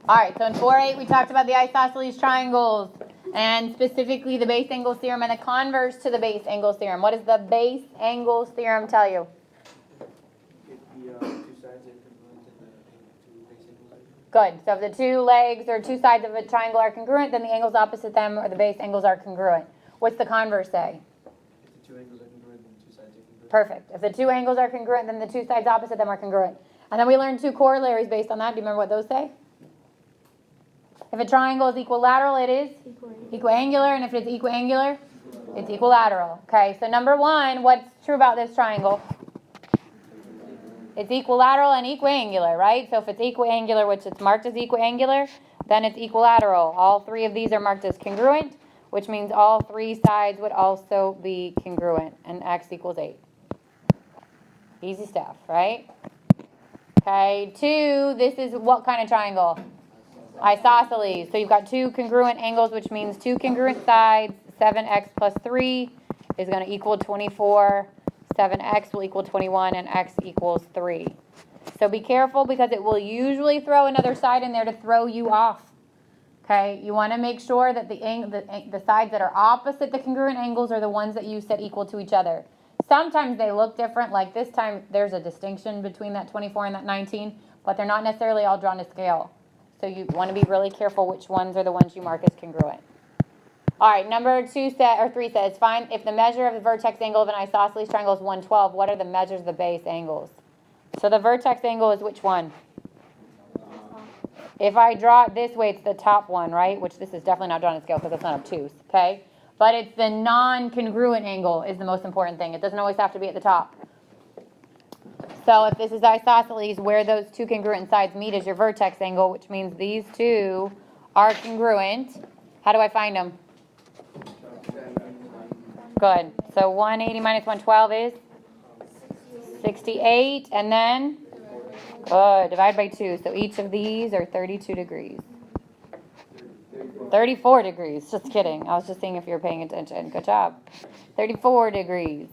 All right, so in 4.8 we talked about the isosceles triangles and specifically the base angles theorem and the converse to the base angles theorem. What does the base angles theorem tell you? If the two sides are congruent and the two base angles are. Good. So if the two legs or two sides of a triangle are congruent, then the angles opposite them or the base angles are congruent. What's the converse say? If the two angles are congruent, then the two sides are congruent. Perfect. If the two angles are congruent, then the two sides opposite them are congruent. And then we learned two corollaries based on that. Do you remember what those say? If a triangle is equilateral, it is equiangular. And if it's equiangular, it's equilateral. Okay, so number one, what's true about this triangle? It's equilateral and equiangular, right? So if it's equiangular, which it's marked as equiangular, then it's equilateral. All three of these are marked as congruent, which means all three sides would also be congruent. And x equals 8. Easy stuff, right? Okay, 2, this is what kind of triangle? Isosceles. So you've got two congruent angles, which means two congruent sides. 7x plus 3 is going to equal 24. 7x will equal 21, and x equals 3. So be careful because it will usually throw another side in there to throw you off. Okay, you want to make sure that the sides that are opposite the congruent angles are the ones that you set equal to each other. Sometimes they look different, like this time there's a distinction between that 24 and that 19, but they're not necessarily all drawn to scale. So you want to be really careful which ones are the ones you mark as congruent. All right, number 3 says, find if the measure of the vertex angle of an isosceles triangle is 112, what are the measures of the base angles? So the vertex angle is which one? If I draw it this way, it's the top one, right? Which this is definitely not drawn to scale because it's not obtuse, okay? But it's the non-congruent angle is the most important thing. It doesn't always have to be at the top. So if this is isosceles, where those two congruent sides meet is your vertex angle, which means these two are congruent. How do I find them? Good. So 180 minus 112 is 68. And then, good, divide by 2. So each of these are 32 degrees. 34 degrees. Just kidding. I was just seeing if you were paying attention. Good job. 34 degrees.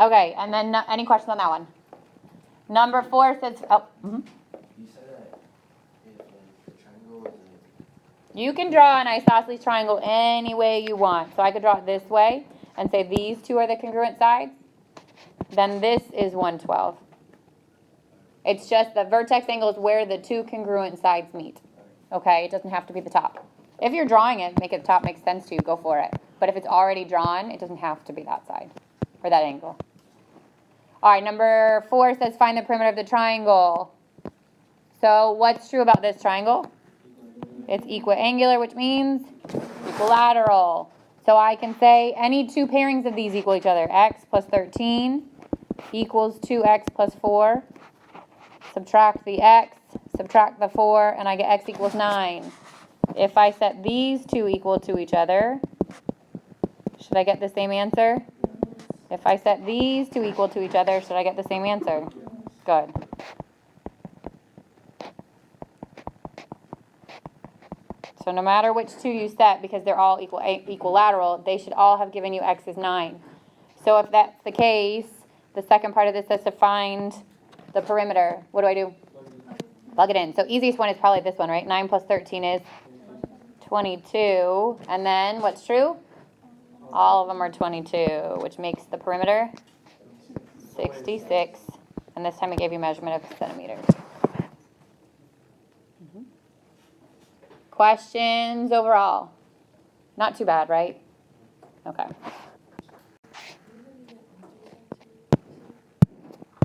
Okay, and then any questions on that one? Number 4 says, You said that if the triangle is you can draw an isosceles triangle any way you want. So I could draw it this way and say these two are the congruent sides. Then this is 112. It's just the vertex angle is where the two congruent sides meet. Okay, it doesn't have to be the top. If you're drawing it, make it the top makes sense to you, go for it. But if it's already drawn, it doesn't have to be that side or that angle. All right, number 4 says find the perimeter of the triangle. So what's true about this triangle? It's equiangular, which means equilateral. So I can say any two pairings of these equal each other. X plus 13 equals 2x plus 4. Subtract the x, subtract the 4, and I get x equals 9. If I set these two equal to each other, should I get the same answer? If I set these two equal to each other, should I get the same answer? Good. So no matter which two you set, because they're all equilateral, they should all have given you x is 9. So if that's the case, the second part of this says to find the perimeter. What do? Plug it in. So easiest one is probably this one, right? 9 plus 13 is 22. And then what's true? All of them are 22, which makes the perimeter 66. And this time it gave you measurement of centimeters. Questions overall? Not too bad, right? Okay.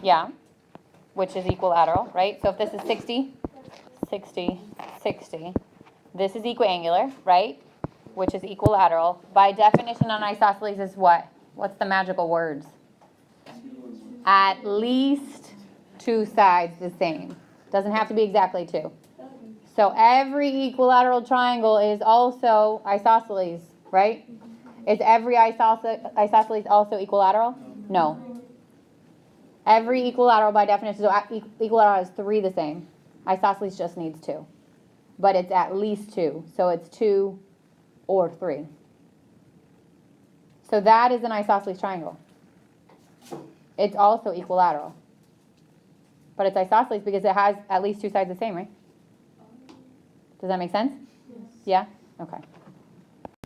Yeah, which is equilateral, right? So if this is 60, 60, 60, this is equiangular, right? Which is equilateral. By definition on isosceles is what? What's the magical words? At least two sides the same. Doesn't have to be exactly 2. So every equilateral triangle is also isosceles, right? Is every isosceles also equilateral? No. Every equilateral by definition, so equilateral has 3 the same. Isosceles just needs 2. But it's at least 2. So it's 2 or 3. So that is an isosceles triangle. It's also equilateral. But but it's isosceles because it has at least two sides the same, right? Does that make sense? Yes. Yeah? Okay.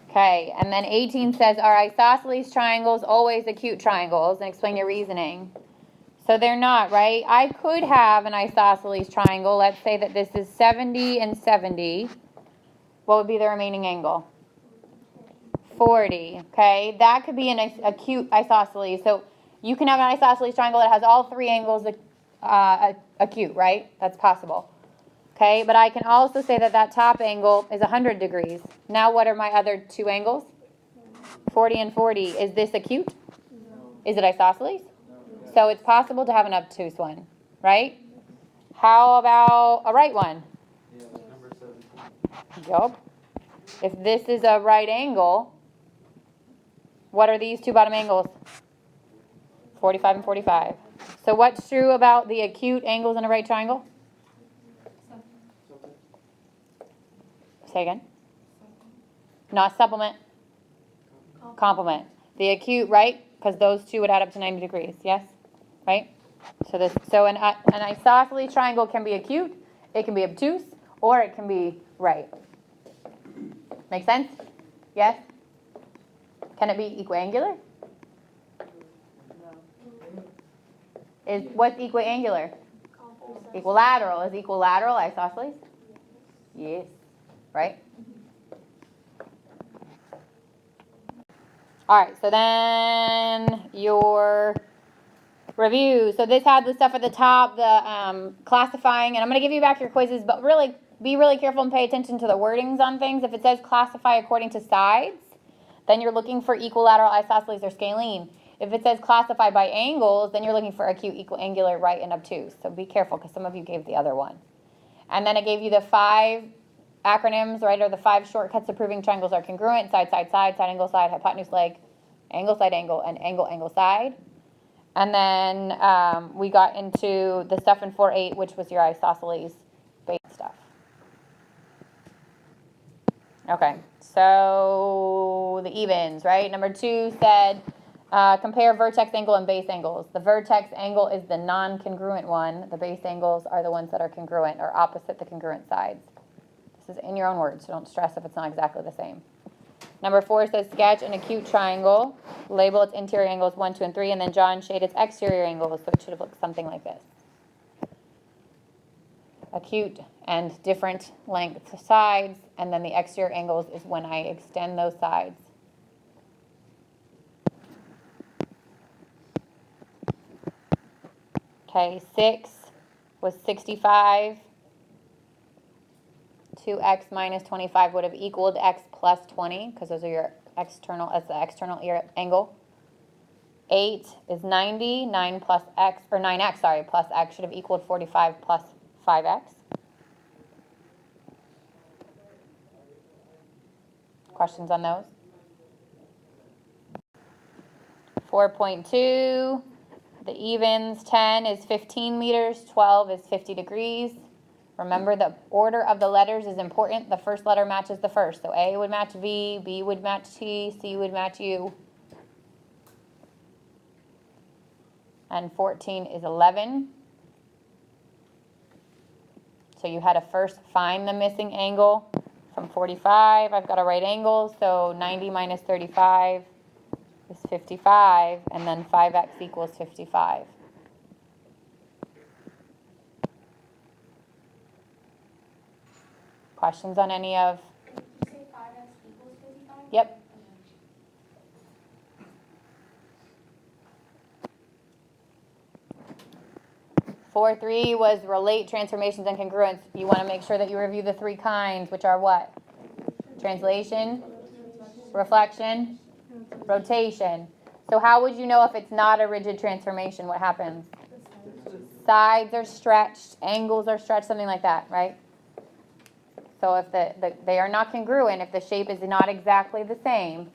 Okay, and then 18 says, are isosceles triangles always acute triangles? And explain your reasoning. So they're not, right? I could have an isosceles triangle. Let's say that this is 70 and 70. What would be the remaining angle? 40, okay? That could be an acute isosceles. So you can have an isosceles triangle that has all three angles acute, right? That's possible. Okay, but I can also say that that top angle is 100 degrees. Now what are my other two angles? 40 and 40. Is this acute? Is it isosceles? So it's possible to have an obtuse one, right? How about a right one? Yeah, like number 17. Yup. If this is a right angle, what are these two bottom angles? 45 and 45. So what's true about the acute angles in a right triangle? Say again. Not supplement. Complement. The acute, right? Because those two would add up to 90 degrees. Yes? Right? So an isosceles triangle can be acute, it can be obtuse, or it can be right. Make sense? Yes? Can it be equiangular? What's equiangular? Equilateral. Is equilateral isosceles? Yes. Right? All right, so then your review. So this had the stuff at the top, the classifying, and I'm going to give you back your quizzes, but really be really careful and pay attention to the wordings on things. If it says classify according to sides, then you're looking for equilateral, isosceles, or scalene. If it says classify by angles, then you're looking for acute, equiangular, right, and obtuse. So be careful because some of you gave the other one. And then it gave you the 5 acronyms, right, or the 5 shortcuts to proving triangles are congruent: side, side, side, side, angle, side, hypotenuse, leg, angle, side, angle, and angle, angle, side. And then we got into the stuff in 4.8, which was your isosceles based stuff. Okay, so the evens, right? Number 2 said compare vertex angle and base angles. The vertex angle is the non-congruent one. The base angles are the ones that are congruent or opposite the congruent sides. This is in your own words, so don't stress if it's not exactly the same. Number 4 says sketch an acute triangle. Label its interior angles 1, 2, and 3, and then draw and shade its exterior angles. So it should have looked something like this. Acute and different length sides, and then the exterior angles is when I extend those sides. Okay, 6 was 65. 2x minus 25 would have equaled x plus 20, because those are your external, that's the external angle. 8 is 90, 9 plus x, or 9x, sorry, plus x should have equaled 45 plus 5x. Questions on those? 4.2, the evens, 10 is 15 meters, 12 is 50 degrees. Remember, the order of the letters is important. The first letter matches the first. So A would match V, B would match T, C would match U. And 14 is 11. So you had to first find the missing angle from 45. I've got a right angle, so 90 minus 35 is 55, and then 5x equals 55. Questions on any of? Did you say 5x equals 55? Yep. Okay. 4.3 was relate transformations and congruence. You want to make sure that you review the 3 kinds, which are what? Translation, reflection, rotation. So how would you know if it's not a rigid transformation? What happens? Sides are stretched, angles are stretched, something like that, right? So if they are not congruent, if the shape is not exactly the same,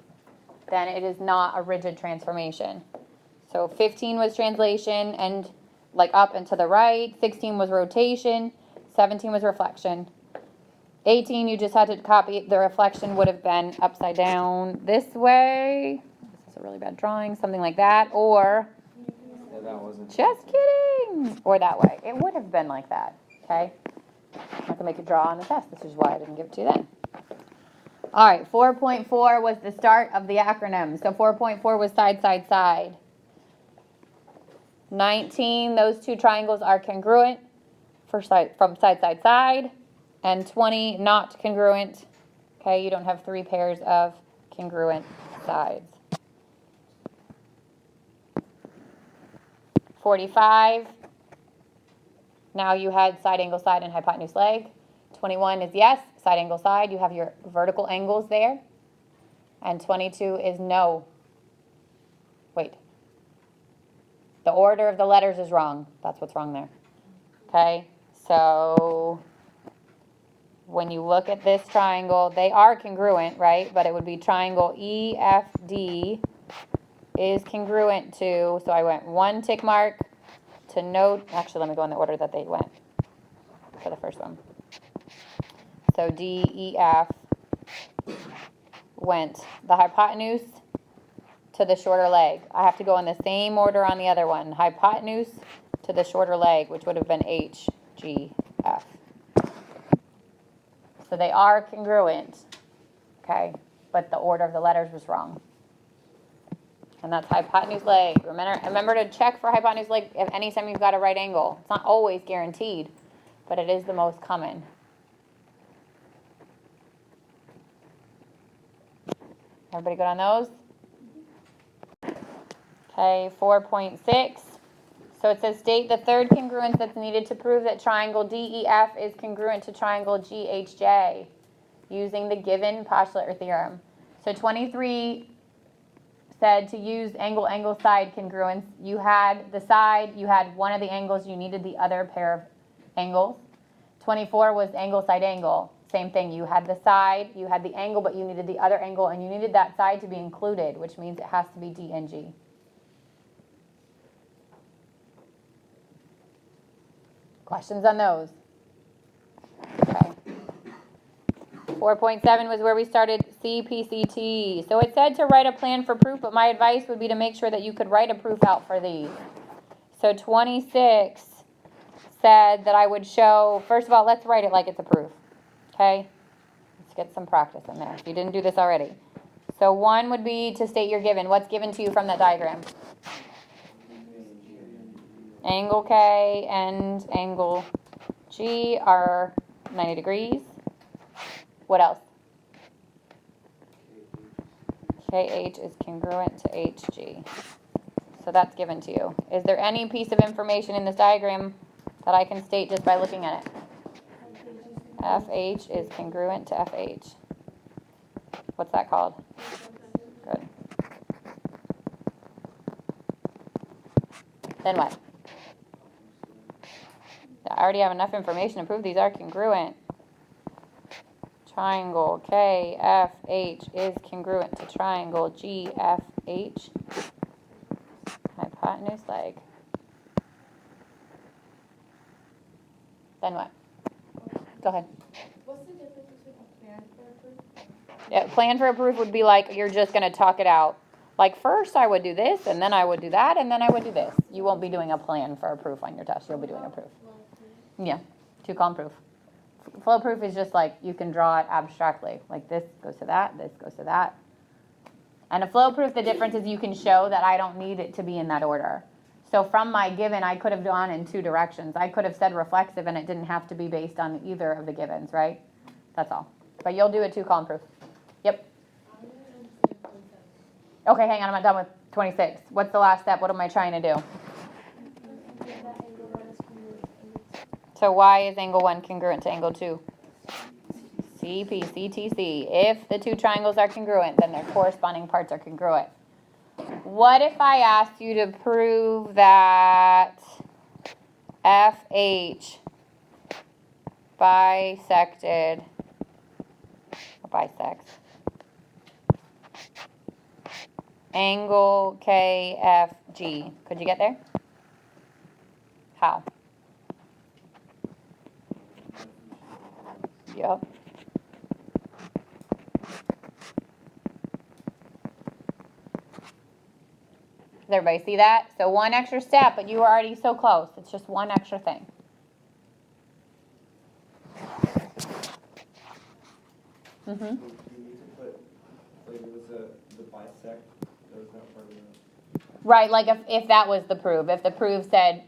then it is not a rigid transformation. So 15 was translation and like up and to the right. 16 was rotation. 17 was reflection. 18, you just had to copy. The reflection would have been upside down this way. This is a really bad drawing, something like that. Or that wasn't. Just kidding. Or that way. It would have been like that, okay? I'm not gonna make you draw on the test. This is why I didn't give it to you then. All right, 4.4 was the start of the acronym. So 4.4 was side, side, side. 19, those two triangles are congruent from side, side, side. And 20, not congruent. Okay, you don't have 3 pairs of congruent sides. 45, now you had side angle side and hypotenuse leg. 21 is yes, side angle side, you have your vertical angles there. And 22 is no. Wait. The order of the letters is wrong. That's what's wrong there. Okay, so when you look at this triangle, they are congruent, right? But it would be triangle EFD is congruent to, so I went 1 tick mark to no, actually let me go in the order that they went for the first one. So DEF went the hypotenuse to the shorter leg. I have to go in the same order on the other one. Hypotenuse to the shorter leg, which would have been HGF. So they are congruent, okay? But the order of the letters was wrong. And that's hypotenuse leg. Remember to check for hypotenuse leg if anytime you've got a right angle. It's not always guaranteed, but it is the most common. Everybody good on those? Okay, 4.6. So it says state the third congruence that's needed to prove that triangle DEF is congruent to triangle GHJ using the given postulate or theorem. So 23 said to use angle side congruence. You had the side, you had one of the angles, you needed the other pair of angles. 24 was angle side angle. Same thing, you had the side, you had the angle, but you needed the other angle, and you needed that side to be included, which means it has to be D and G. Questions on those? Okay. 4.7 was where we started CPCT. So it said to write a plan for proof, but my advice would be to make sure that you could write a proof out for these. So 26 said that I would show, first of all, let's write it like it's a proof. Okay? Let's get some practice in there if you didn't do this already. So 1 would be to state your given. What's given to you from that diagram? Angle K and angle G are 90 degrees. What else? KH is congruent to HG. So that's given to you. Is there any piece of information in this diagram that I can state just by looking at it? FH is congruent to FH. What's that called? Good. Then what? I already have enough information to prove these are congruent. Triangle KFH is congruent to triangle GFH. Hypotenuse leg. Then what? Go ahead. What's the difference between a plan for a proof? Yeah, plan for a proof would be like you're just going to talk it out. Like first I would do this, and then I would do that, and then I would do this. You won't be doing a plan for a proof on your test. You'll be doing a proof. Yeah, 2-column proof. Flow proof is just like you can draw it abstractly. Like this goes to that, this goes to that. And a flow proof, the difference is you can show that I don't need it to be in that order. So from my given, I could have gone in 2 directions. I could have said reflexive, and it didn't have to be based on either of the givens, right? That's all. But you'll do a 2-column proof. Yep. Okay, hang on, I'm not done with 26. What's the last step? What am I trying to do? So why is angle 1 congruent to angle 2? CPCTC. If the 2 triangles are congruent, then their corresponding parts are congruent. What if I asked you to prove that FH bisected, or bisects, angle KFG? Could you get there? How? Yep. Does everybody see that? So one extra step, but you were already so close. It's just one extra thing. So you need to put, like it was the bisect, that was not part of the. Right, like if that was the proof. If the proof said,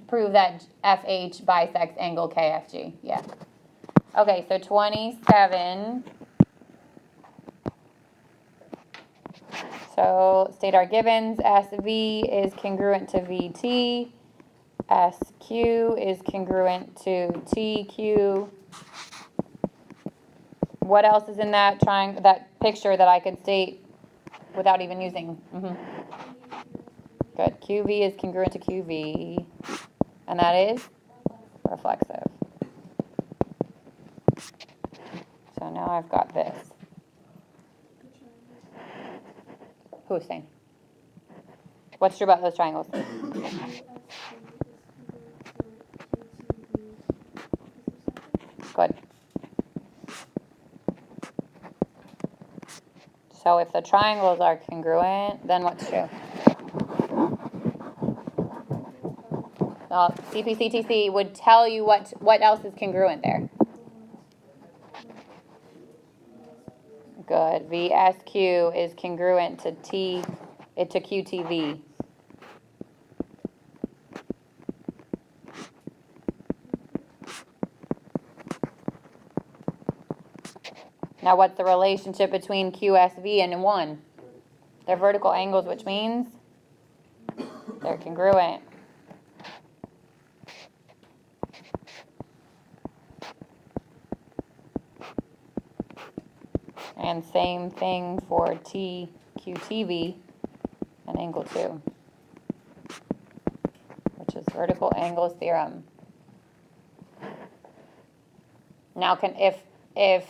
prove that FH bisects angle KFG. Yeah. Okay, so 27. So state our givens. SV is congruent to VT. SQ is congruent to TQ. What else is in that that picture that I could state without even using? Good. QV is congruent to QV. And that is reflexive. So now I've got this. Who's saying? What's true about those triangles? Good. So if the triangles are congruent, then what's true? CPCTC would tell you what else is congruent there. Good. VSQ is congruent to QTV. Now what's the relationship between QSV and 1? They're vertical angles, which means they're congruent. And same thing for TQTV and angle 2, which is vertical angles theorem. Now if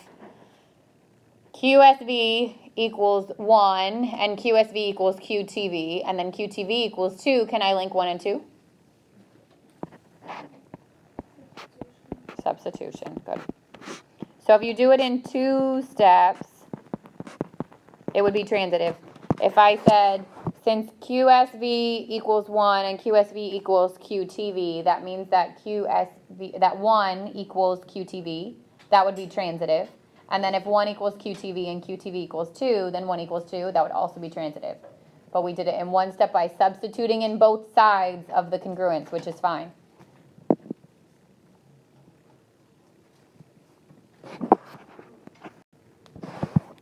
QSV equals 1 and QSV equals QTV and then QTV equals 2, can I link 1 and 2? Substitution, good. So if you do it in 2 steps, it would be transitive. If I said, since QSV equals 1 and QSV equals QTV, that means that that 1 equals QTV. That would be transitive. And then if 1 equals QTV and QTV equals 2, then 1 equals 2. That would also be transitive. But we did it in 1 step by substituting in both sides of the congruence, which is fine.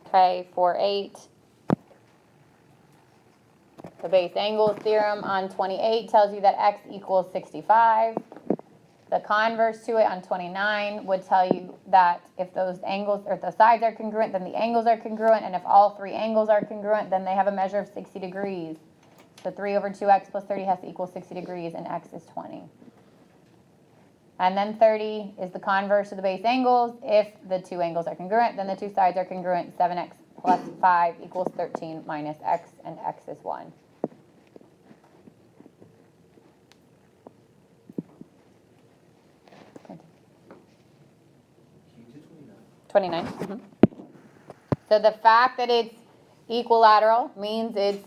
Okay, 4-8. The base angles theorem on 28 tells you that x equals 65. The converse to it on 29 would tell you that if those angles or the sides are congruent, then the angles are congruent, and if all 3 angles are congruent, then they have a measure of 60 degrees. So 3 over 2x plus 30 has to equal 60 degrees, and x is 20. And then 30 is the converse of the base angles. If the 2 angles are congruent, then the 2 sides are congruent. 7x plus 5 equals 13 minus x, and x is 1. Can you do 29. 29? So the fact that it's equilateral means it's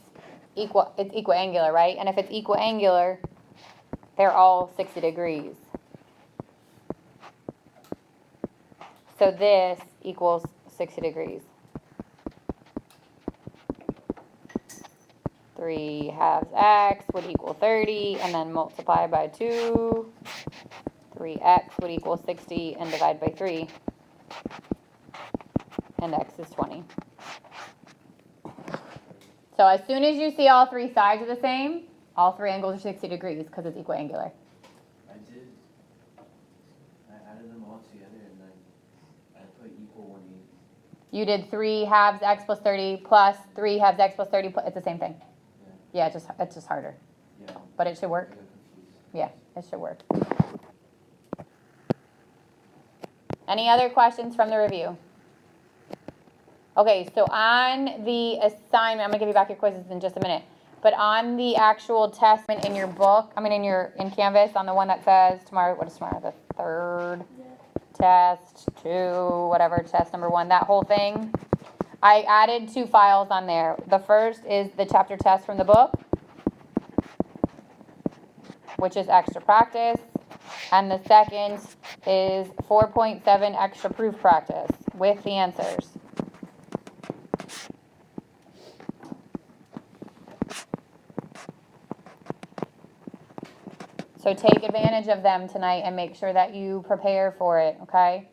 equiangular, right? And if it's equiangular, they're all 60 degrees. So this equals 60 degrees. 3 halves x would equal 30, and then multiply by 2. 3x would equal 60, and divide by 3. And x is 20. So as soon as you see all 3 sides are the same, all 3 angles are 60 degrees because it's equiangular. I added them all together and then I put equal 180. You did 3 halves x plus 30 plus 3 halves x plus 30. It's the same thing. Yeah, it's just harder. Yeah. But it should work. I got confused. Yeah, it should work. Any other questions from the review? Okay, so on the assignment, I'm going to give you back your quizzes in just a minute. But on the actual test in your book, in Canvas, on the one that says tomorrow, what is tomorrow? The 3rd test 2, whatever, test number 1, that whole thing. I added 2 files on there. The first is the chapter test from the book, which is extra practice. And the second is 4.7 extra proof practice with the answers. So take advantage of them tonight and make sure that you prepare for it, okay?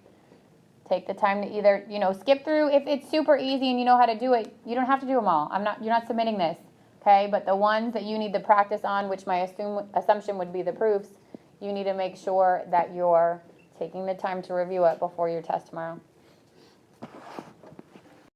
Take the time to either, skip through. If it's super easy and you know how to do it, you don't have to do them all. You're not submitting this, okay? But the ones that you need to practice on, which my assumption would be the proofs, you need to make sure that you're taking the time to review it before your test tomorrow.